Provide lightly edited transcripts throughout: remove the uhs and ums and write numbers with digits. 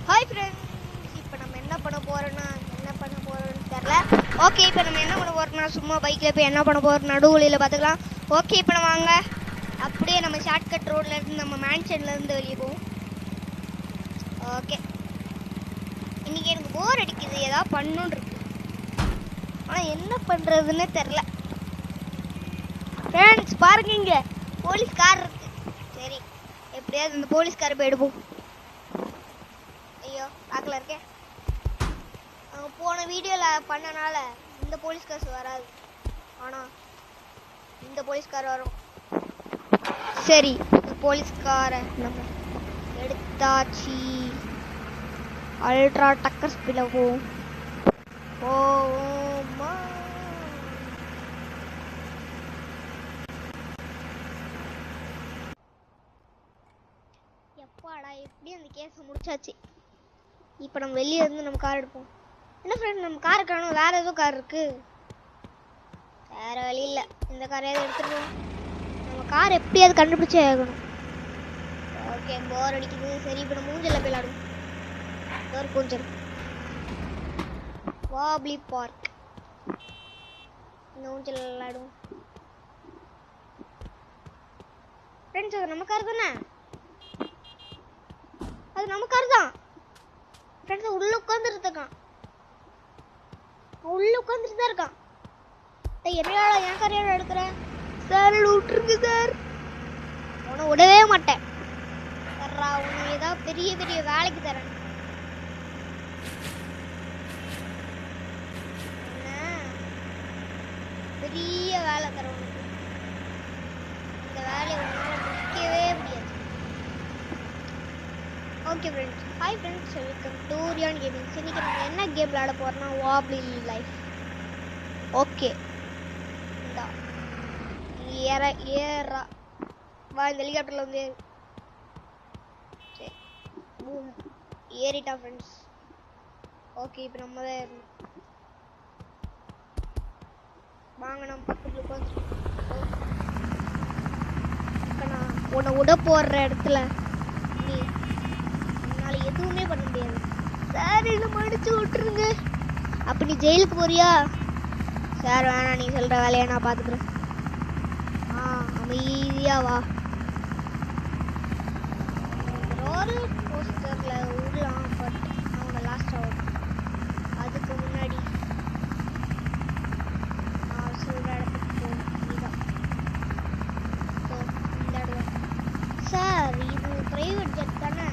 Hi friends, இப்போ நம்ம என்ன பண்ண போறோம்னு தெரியல. ஓகே, இப்போ நம்ம என்ன பண்ண போறோம்னா சும்மா பைக்கில் போய் என்ன பண்ண போறோம் நடுவுலையில் பார்த்துக்கலாம். ஓகே, இப்போ நம்ம வாங்க அப்படியே நம்ம ஷார்ட்கட் ரோட்ல இருந்து நம்ம மேன்ஷன்ல இருந்து வெளியே போவோம். ஓகே, இன்னைக்கு எனக்கு போர் அடிக்குது, ஏதாவது பண்ணணும்னு இருக்கு, ஆனால் என்ன பண்ணுறதுன்னு தெரில. ஃப்ரெண்ட்ஸ் பாருங்க, இங்கே போலீஸ் கார் இருக்கு. சரி, எப்படியாவது இந்த போலீஸ் காரை போய் எடுப்போம். ஐயோ பார்க்கல இருக்கேன். அவங்க போன வீடியோவில் பண்ணனால இந்த போலீஸ் காசு வராது, ஆனால் இந்த போலீஸ்கார் வரும். சரி, இந்த போலீஸ்காரை நம்ம எடுத்தாச்சு. அல்ட்ரா டக்கர் ஸ்பீடில் போவோம். போவோமா? எப்பாடா எப்படி அந்த கேஸை முடிச்சாச்சு. இப்போ நம்ம வெளியே இருந்து நம்ம கார் எடுப்போம். என்ன ஃப்ரெண்ட், நம்ம காரை காணும், வேற ஏதோ கார் இருக்கு. வேற வழி இல்லை, இந்த காரையாவது எடுத்துருவோம். நம்ம கார் எப்படியாவது கண்டுபிடிச்சே ஆகணும். ஓகே, போர் அடிக்குது. சரி, இப்போ நம்ம ஊஞ்சல்ல போய் விளாடுவோம். ஒரு ஊஞ்சல், வாப்லி பார்க். இந்த ஊஞ்சல் விளாடுவோம். ஃப்ரெண்ட்ஸ், அது நம்ம கார் தானே? அது நம்ம கார் தான் ஃப்ரெண்ட்ஸ். உள்ள உட்காந்துட்டு இருக்கான், இருக்கான். என்னையால என் காரையால எடுக்கிறேன் சார், விட்டுருக்கு சார். உன்னை விடவே மாட்டேன் சர்ரா, உன்னை ஏதாவது பெரிய பெரிய வேலைக்கு தரேன். பெரிய வேலை தரேன் உனக்கு. இந்த வேலையை உன்னால முடிக்கவே முடியாது. Okay friends, hi friends, welcome to Ryan Gamings. இன்னைக்கு நம்ம என்ன கேம் விளையாட போறோம்னா வாப்லி லைஃப். ஓகே, இந்தா ஏறா வா, இந்த ஹெலிகாப்டர்ல வந்து சரி ஏறிட்டா ஃப்ரெண்ட்ஸ். ஓகே, இப்போ நம்ம தான் ஏறணும். வாங்க நம்ம பக்கத்துல உட்காந்து. இப்போ நான் உன்னை விட போடுற இடத்துல நீ எதுவுமே பண்ண முடியாது சார், என்ன மடிச்சு விட்டுருங்க. அப்ப நீ ஜெயிலுக்கு போறியா? சார் வேணாம், நீ சொல்ற வேலையை நான் பாத்துக்கிறேன். அமைதியா வா. ரோலர் கோஸ்டர்ல விடலாம், பட் அவங்க லாஸ்ட் ஆகும். அதுக்கு முன்னாடி நான் சொல்ற இடத்துக்கு போகும். இந்த இடம் சார், இது பிரைவேட் ஜெட் தானே?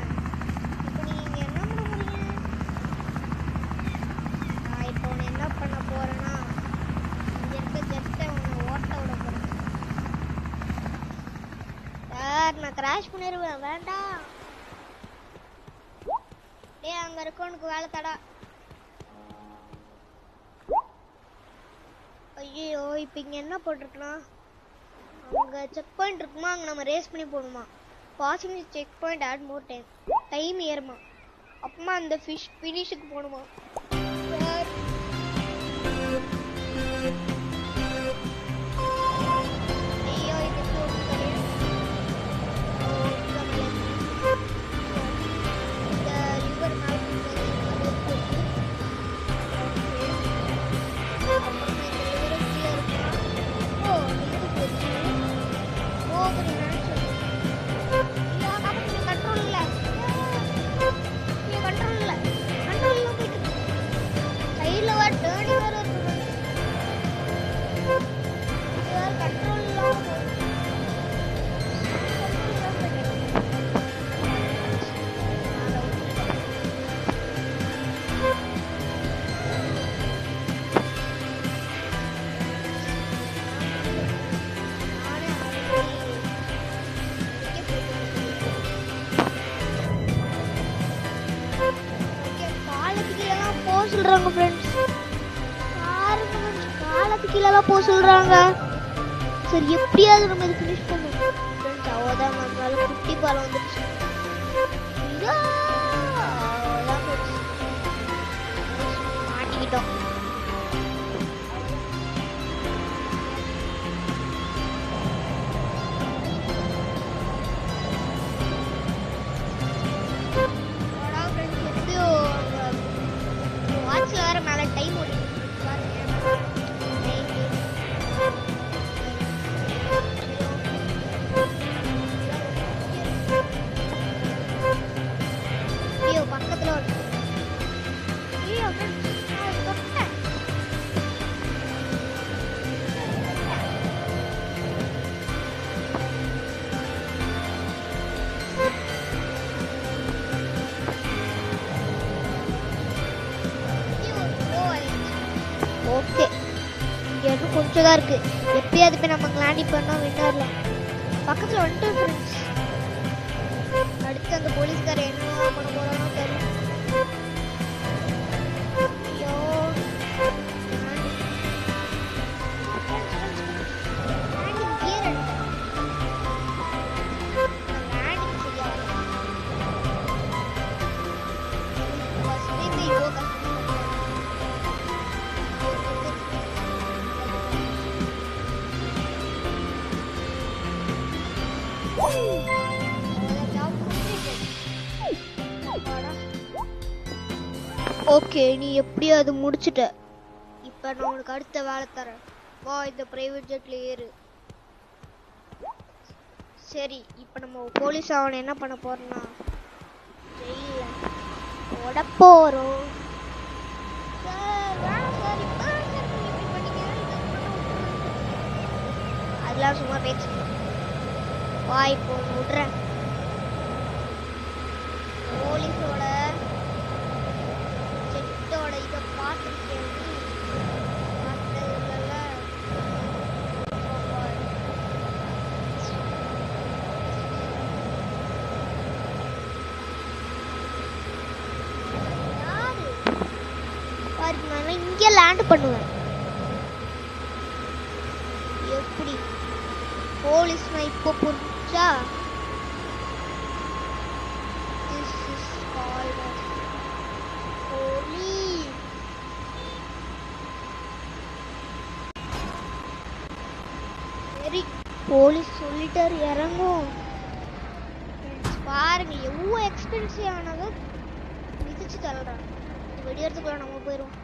நான் கிராஷ் பண்ணிடுவேன், வேண்டாம். டேய், அங்க இருக்கவனுக்கு வேலை தடா. ஐயோ, இப்போ இங்க என்ன போட்டிருக்குன்னா, அங்க செக் பாயிண்ட் இருக்குமா, அங்க நம்ம ரேஸ் பண்ணி போகணுமா. Passing check point add more time ஏறுமா. அப்புறமா அந்த ஃபினிஷுக்கு போகணுமா. சொல்றாங்க ஃப்ரெண்ட்ஸ், காலத்துக்கு கீழே போக சொல்றாங்க. சரி, எப்படியாவது நம்ம இது ஃபினிஷ் பண்ணுவோம் ஃப்ரெண்ட்ஸ். அவ்வளோதான், நம்மளால குட்டி பாலம் வந்துருச்சு. மாட்டிக்கிட்டோம். நிமிஷம் தான் இருக்கு. எப்பயாவது போய் நம்ம லேண்டிங் பண்ணோம் வின்னர்ல பக்கத்துல வந்துட்டு ஃப்ரெண்ட்ஸ். அடுத்து அந்த போலீஸ்கார என்ன பண்ண போறானோ தெரியல. ஐயோ ஓகே, நீ எப்படியோ அது முடிச்சிட்ட. இப்போ நான் உனக்கு அடுத்த வேலை தரேன். வா இந்த பிரைவேட் ஜெட்ல ஏறு. சரி, இப்போ நம்ம போலீஸ் அவனை என்ன பண்ண போறோம்னா ஜெயில ஓட போறோம். அதெல்லாம் சும்மா பேச்சு. வா இப்போ விடுறேன். போலீஸோட ஜெட்டோட இதை பார்த்துருக்கேன். இங்கே லேண்ட் பண்ணுவேன். எப்படி போலீஸ்னா இப்போ புரிஞ்சா? This is called police. சரி, போலீஸ் சொல்லிட்டாரு இறங்கும். பாருங்க எவ்வளோ எக்ஸ்பென்சிவ் ஆனது மிதிச்சு தள்ளுறாங்க. வெடியறதுக்குள்ள நம்ம போயிடுவோம்.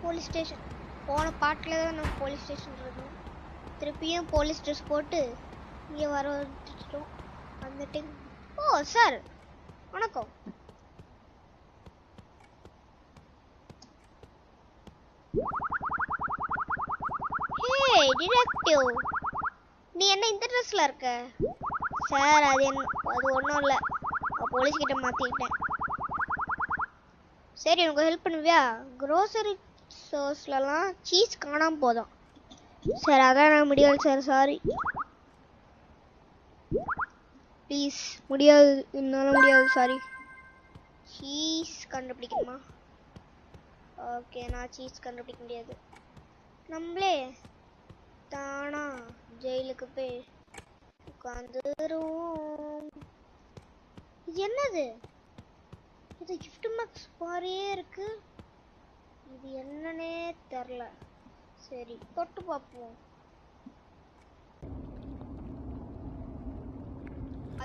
போலீஸ் ஸ்டேஷன் போன பாட்டில் தான் நம்ம போலீஸ் ஸ்டேஷன் இருக்கோம். திருப்பியும் போலீஸ் ட்ரெஸ் போட்டு இங்கே வர வந்துட்டோம். வந்துட்டு ஓ சார் வணக்கம். ஹே டிடெக்டிவ், நீ என்ன இந்த ட்ரெஸ்ல இருக்க? சார் அது ஒன்றும் இல்லை, போலீஸ் கிட்ட மாற்றிக்கிட்டேன். சரி, உனக்கு ஹெல்ப் பண்ணுவியா? க்ரோசரி ஸ்டோர்ஸ்லாம் சீஸ் காணாமல் போதும் சார். அதான் நான் முடியாது சார், சாரி ப்ளீஸ். முடியாது, என்னால் முடியாது, சாரி. சீஸ் கண்டுபிடிக்கணுமா? ஓகே, நான் சீஸ் கண்டுபிடிக்க முடியாது. நம்மளே தானா ஜெயிலுக்கு போய் உட்காந்துருவோம். இது என்னது? இது கிஃப்ட் பாக்ஸ் மாதிரியே இருக்கு. இது என்னன்னே தெரில. சரி, தொட்டு பார்ப்போம்.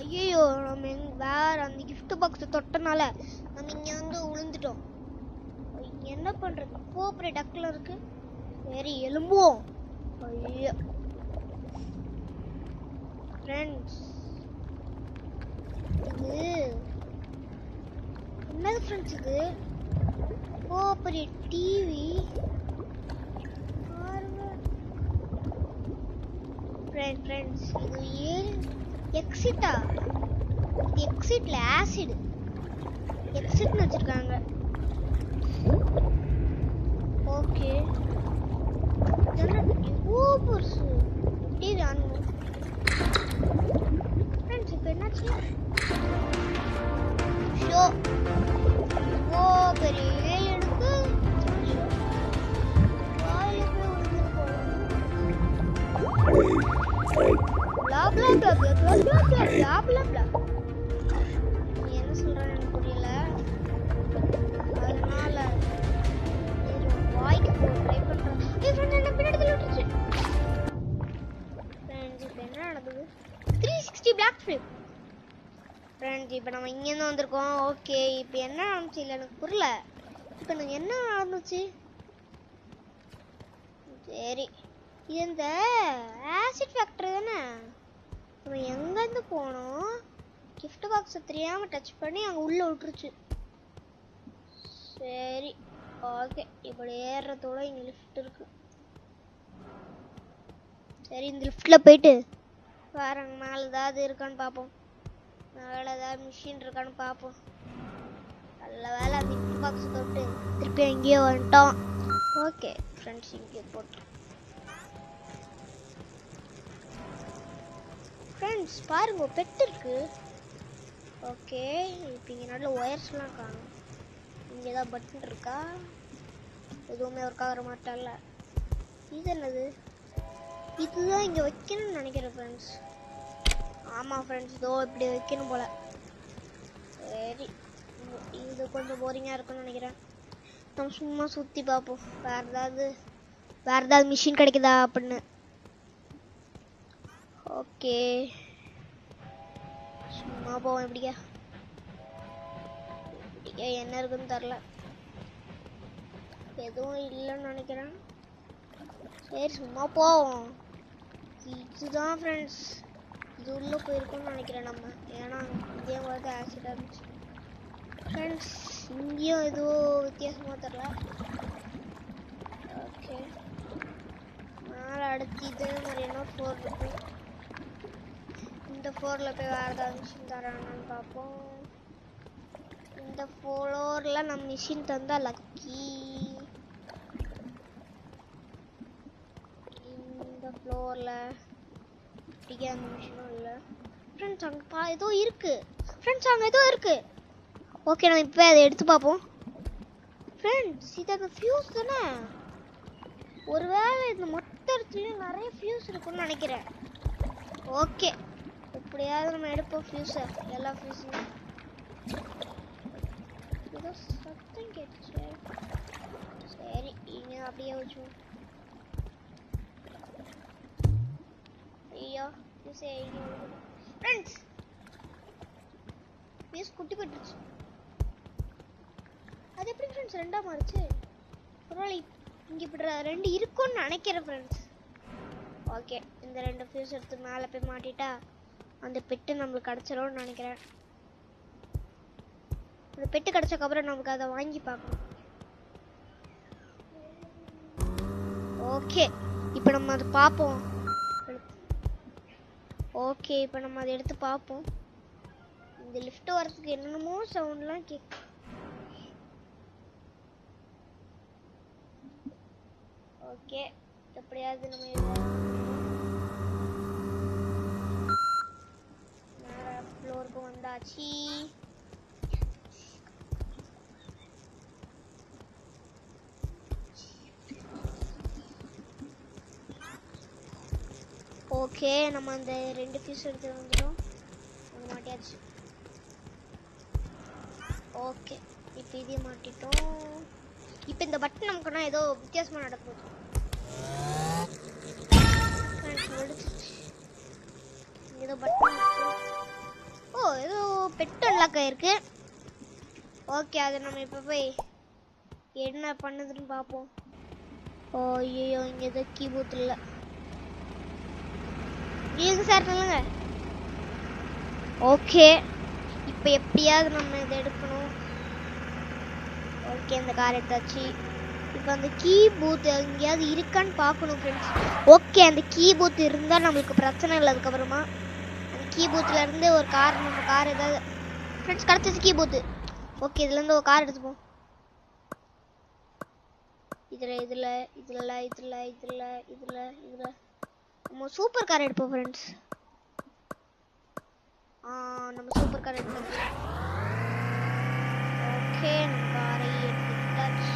ஐயோ, நம்ம வேற அந்த கிஃப்ட் பாக்ஸ் தொட்டனால நம்ம இங்க வந்து விழுந்துட்டோம். என்ன பண்றது? கோபுர டக்ல இருக்கு. சரி, எலும்புவோம். ஐயோ ஃப்ரெண்ட்ஸ், இது என்னது ஃப்ரெண்ட்ஸ்? இது கோபுர டிவி. ஃப்ரெண்ட்ஸ், இது ஏன் எக்ஸிட்டா? இது எக்ஸிட்ல ஆசிட் எக்ஸிட்னு வச்சிருக்காங்க. ஓகே, ஓ புர்சு எப்படி ஆனணும் ஃப்ரெண்ட்ஸ்? இப்போ என்னாச்சு? ஷோ ஓ பெரிய எடுக்கு blah blah blah blah blah blah blah blah blah blah. என்ன சொல்றேன்னு எனக்கு புரியல. அதனால வாய்க்கு ட்ரை பண்றேன். ஏய் ஃப்ரெண்ட், என்ன பின்னாடி தள்ளிடுச்சு. ஃப்ரெண்ட்ஸ், இப்போ என்ன நடக்குது? 360 black flip. ஃப்ரெண்ட்ஸ், இப்போ நம்ம இங்கேருந்து வந்திருக்கோம். ஓகே, இப்போ என்ன நடந்துச்சு? இல்லை எனக்கு புரியல. இப்போ எனக்கு என்ன நடந்துச்சு? சரி, இது இந்த ஆசிட் ஃபேக்டரி தானே. நம்ம எங்கேருந்து போனோம்? கிஃப்ட் பாக்ஸை தெரியாமல் டச் பண்ணி அங்கே உள்ளே விட்டுருச்சு. சரி, ஓகே, இப்படி ஏறுறதோட இங்கே லிஃப்ட் இருக்கு. சரி, இந்த லிஃப்ட்டில் போயிட்டு வேற மேலே ஏதாவது இருக்கான்னு பார்ப்போம். மேலே ஏதாவது மிஷின் இருக்கான்னு பார்ப்போம். நல்ல வேலை அந்த கிஃப்ட் பாக்ஸை தொட்டு திருப்பி எங்கேயோ வந்துட்டோம். ஓகே ஃப்ரெண்ட்ஸ், இங்கே போட்டோம். ஃப்ரெண்ட்ஸ் பாருங்க பெட் இருக்கு. ஓகே இப்போ இங்கே நடுவில் ஒயர்ஸ்லாம் காணும். இங்கே ஏதாவது பட்டன் இருக்கா? எதுவுமே ஒர்க் ஆகிற மாட்டால. இது என்னது? இதுதான் இங்கே வைக்கணும்னு நினைக்கிறேன் ஃப்ரெண்ட்ஸ். ஆமாம் ஃப்ரெண்ட்ஸ் இதோ இப்படி வைக்கணும் போல். சரி இது கொஞ்சம் போரிங்காக இருக்குன்னு நினைக்கிறேன். நம்ம சும்மா சுற்றி பார்ப்போம் வேறு ஏதாவது மிஷின் கிடைக்குதா அப்படின்னு. ஓகே சும்மா போவோம். இப்படியா என்ன இருக்குன்னு தெரில. எதுவும் இல்லைன்னு நினைக்கிறேன். சரி சும்மா போவோம். இதுதான் ஃப்ரெண்ட்ஸ் இது உள்ளே போயிருக்கோம்னு நினைக்கிறேன் நம்ம. ஏன்னா இங்கேயும் வந்து ஆக்சிடென்ட் இருந்துச்சு ஃப்ரெண்ட்ஸ். இங்கேயும் எதுவும் வித்தியாசமாக தெரில. ஓகே மேலே அடுத்து இதே மாதிரி என்ன 4 இருக்கு. இந்த 4ல் போய் வேறு ஏதாவது மிஷின் தரானான்னு பார்ப்போம். இந்த ஃப்ளோரில் நம்ம மிஷின் தந்தால் லக்கி. இந்த ஃப்ளோரில் இப்படியே அந்த மிஷினும் இல்லை ஃப்ரெண்ட்ஸ். அங்கே ஏதோ இருக்குது ஃப்ரெண்ட்ஸ். அங்கே ஏதோ இருக்குது. ஓகே நம்ம இப்போ அதை எடுத்து பார்ப்போம் ஃப்ரெண்ட்ஸ். இது அந்த ஃபியூஸ் தானே? ஒருவேளை இந்த மொத்த இடத்துலையும் நிறைய ஃபியூஸ் இருக்குன்னு நினைக்கிறேன். ஓகே எப்படியாவது நம்ம எடுப்போம் ஃபியூஸை. எல்லா ஃபியூஸுமே ஏதோ சத்தம் கேட்டுச்சு. சரி இங்கே அப்படியே வச்சு. ஐயோ ஃப்ரெண்ட்ஸ் ஃபியூஸ் குட்டி போட்டுருச்சு. அது எப்படி ஃப்ரெண்ட்ஸ் ரெண்டாக மாறிச்சு? பரவாயில்ல இங்கே இப்படி 2 இருக்கும்னு நினைக்கிறேன் ஃப்ரெண்ட்ஸ். ஓகே இந்த 2 ஃபியூஸ் எடுத்து மேலே போய் மாட்டிட்டா அந்த பெட்டு நம்மளுக்கு கிடச்சிரும்னு நினைக்கிறேன். அந்த பெட்டு கிடச்சக்கப்புறம் நமக்கு அதை வாங்கி பார்க்கணும். ஓகே இப்போ நம்ம அதை பார்ப்போம். ஓகே இப்போ நம்ம அதை எடுத்து பார்ப்போம். இந்த லிஃப்ட் வரதுக்கு என்னென்னமோ சவுண்ட்லாம் கேட்கும். ஓகே எப்படியாவது நம்ம ஃப்ளோருக்கு வந்தாச்சு. ஓகே நம்ம அந்த 2 பீஸ் எடுத்து வந்துட்டோம். அது மாட்டியாச்சு. ஓகே இப்போ இதே மாட்டிட்டோம். இப்போ இந்த பட்டன் நமக்குன்னா ஏதோ வித்தியாசமாக நடக்கும். ஏதோ பட்டன் ஏதோ பெட் அன்லாக் ஆயிருக்கு. ஓகே அதை நம்ம இப்போ போய் என்ன பண்ணுதுன்னு பார்ப்போம். ஐயோ இங்கே ஏதோ கீபோர்ட் இல்லை. இல்லைங்க சார் சொல்லுங்க. ஓகே இப்போ எப்படியாவது நம்ம இதை எடுக்கணும். ஓகே இந்த கார் எடுத்தாச்சு. இப்போ அந்த கீ பூத் எங்கேயாவது இருக்கான்னு பார்க்கணும் ஃப்ரெண்ட்ஸ். ஓகே அந்த கீ பூத் இருந்தால் நம்மளுக்கு பிரச்சனை இல்லை. அதுக்கப்புறமா அந்த கீ பூத்தில் இருந்து ஒரு கார் நம்ம கார் ஏதாவது ஃப்ரெண்ட்ஸ் கிடச்சிச்சு கீ பூத்து. ஓகே இதுலேருந்து ஒரு கார் எடுத்துப்போம். இதில் நம்ம சூப்பர் கார் எடுப்போம் ஃப்ரெண்ட்ஸ். நம்ம சூப்பர் கார் எடுப்போம். ஓகே நம்ம காரை எடுத்துட்டாச்சு.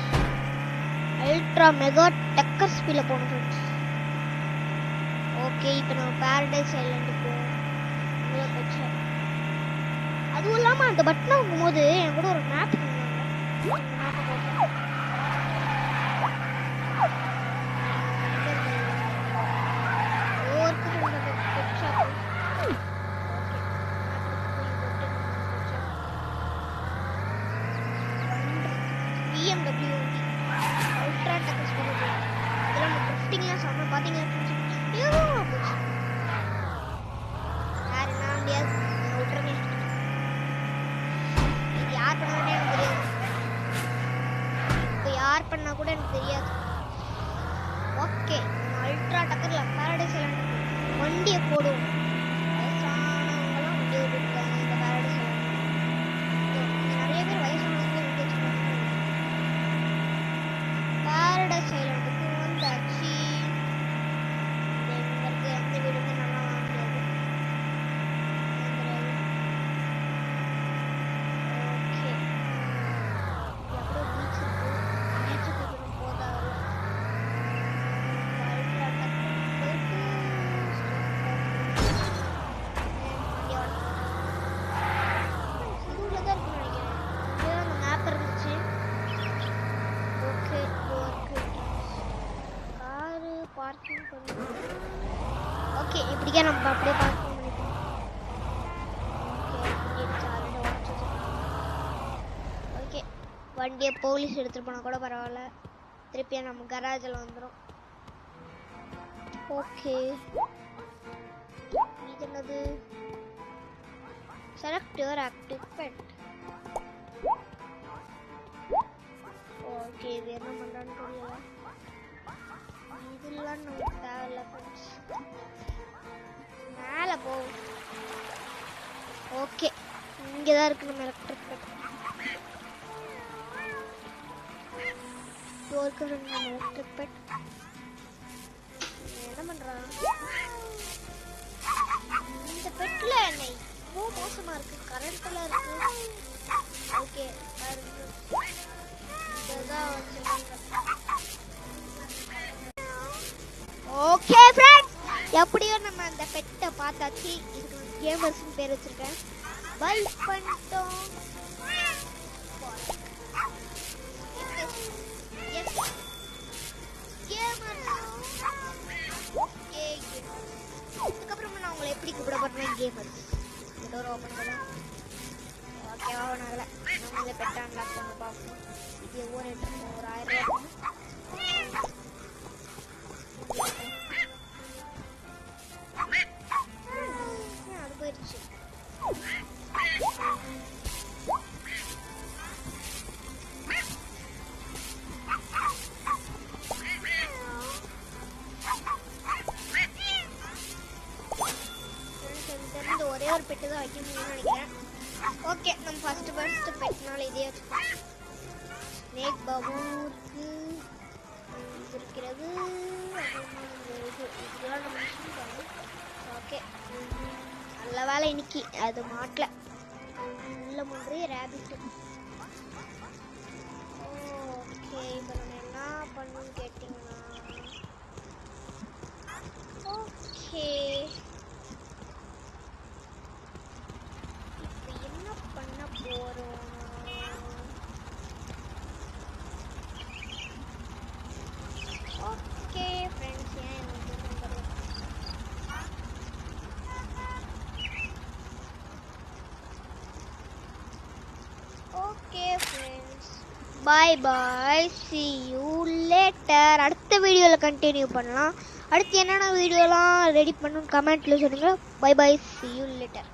அல்ட்ரா மெகா டெக்கர் ஸ்பீடில் போகணும் ஃப்ரெண்ட்ஸ். ஓகே இப்போ நம்ம பாரடைஸ் ஐலண்டுக்கு போவோம். அதுவும் இல்லாமல் அந்த பட்டனை வாங்கும்போது என் கூட ஒரு map BMW ultra decker speed. இதெல்லாம் நம்ம ட்ரிஃப்டிங்லாம் சொன்னோம் பார்த்தீங்கன்னா போச்சு. யார் என்ன முடியாது விட்டுருங்க. இது யார் பண்ணாலே எனக்கு தெரியாது. இப்போ யார் பண்ணா கூட எனக்கு தெரியாது. ஓகே அல்ட்ரா டெக்கரில் பாரடைஸ் ஐலண்ட் வண்டியை போடுவோம். வயசானவங்களாம் வண்டி ஓட்டிருக்காங்க இந்த பாரடைஸ் ஐலண்ட். நிறைய பேர் வயசானவங்க வண்டி வச்சுருக்காங்க. பாரடைஸ் ஐலண்டுக்கு வந்தாச்சு. எங்க இப்படிக்கே நம்ம அப்படியே பார்க்க ஓகே வண்டியை போலீஸ் எடுத்துட்டு போனா கூட பரவாயில்ல, திருப்பியா நம்ம கராஜில் வந்துடும். ஓகே இது என்னது? Select your active bet. Okay இது என்ன பண்றான்னு தெரியல. இதெல்லாம் நமக்கு தேவையில்ல. மேல போ. ஓகே இங்கதான் இருக்கு நம்ம எலக்ட்ரிக் பெட். நம்ம எலக்ட்ரிக் பெட் என்ன பண்றான்? இந்த பெட்ல என்ன இவ்வளோ மோசமா இருக்கு? கரண்ட்ல இருக்கு. ஓகே ஓகே ஃப்ரெண்ட்ஸ், எப்படியோ நம்ம அந்த பெட்டை பார்த்தாச்சு. இதுக்கு கேமர்ஸ்னு பேர் வச்சிருக்கேன். பை பண்ணிட்டோம். இதுக்கப்புறமா நான் உங்களை எப்படி கூப்பிட போறேன்? கேமர்ஸ். டோர் ஓபன் பண்ணலாம். ஓகேவா? ஒன்றாகல. நம்ம இதை பெட்டை அன்லாக் பண்ண பார்ப்போம். இது எவ்வளோ ரேட்டு? ஒரு 1000 ரூபா. அது போயிடுச்சு. ஒரே ஒரு பெட்டு தான் வைக்க முடியும்னு நினைக்கிறேன். ஓகே நம்ம ஃபர்ஸ்ட் பெட்னால இதே வச்சுக்கலாம். ஸ்னேக் பாபுக்கு இருக்கிறது. இதெல்லாம் நம்ம மிஷின் பண்ணலாம். ஓகே நல்ல வேலை இன்னைக்கு அது மாட்டல. உள்ள முன்றே ரேபிட். ஓகே இப்போ நம்ம என்ன பண்ணணும்னு கேட்டிங்கன்னா, okay okay friends, okay friends, bye bye, see you later. அடுத்த வீடியோவில் கண்டினியூ பண்ணலாம். அடுத்து என்னென்ன வீடியோலாம் ரெடி பண்ணணும்னு கமெண்ட்ல சொல்லுங்க. Bye bye, see you later.